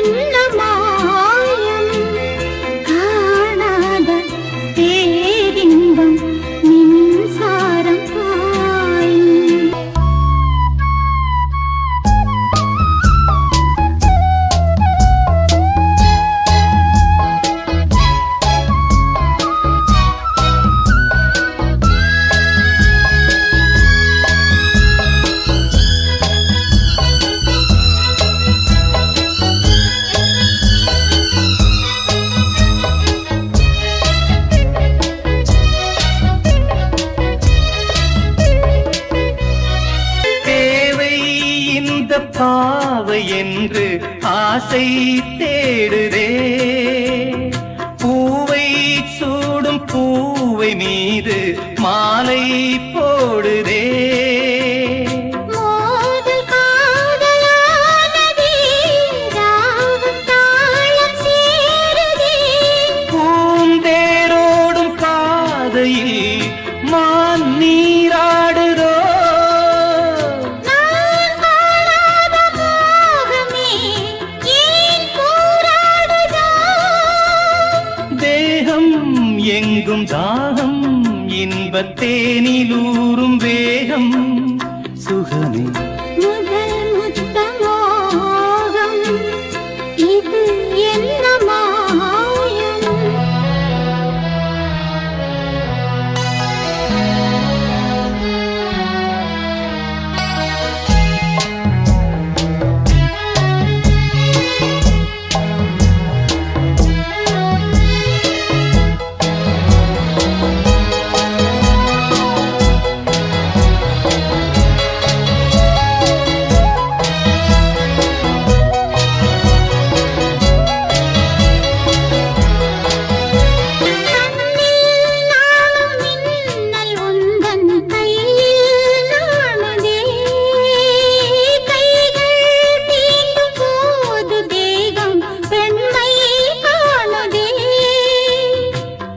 என்ன மாயம் காணாத பேரின்பம் மின்சாரம் பாயும். பாவை என்று ஆசை தேடுதே, பூவை சூடும் பூவை மீது மாலை போடுதே. பூந்தேரோடும் பாதையில் மான் நீராடுதோ, எங்கும் தாகம் இன்பத்தேனிலூறும் வேகம் சுகமே முதல் முத்தமோகம் இது என்ன மாயம்.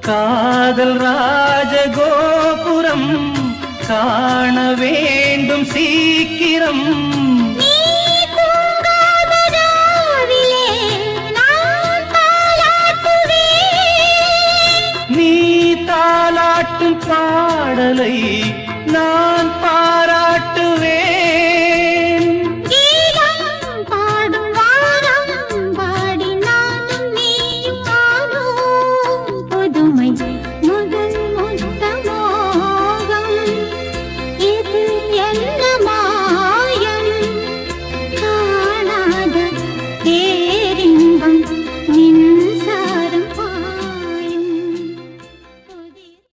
காதல் ராஜகோபுரம் காண வேண்டும் சீக்கிரம். நீ தாலாட்டும் பாடலை நான் பாராட்டுவேன். முதல் முத்தமோகம் இது என்ன மாயம் காணாத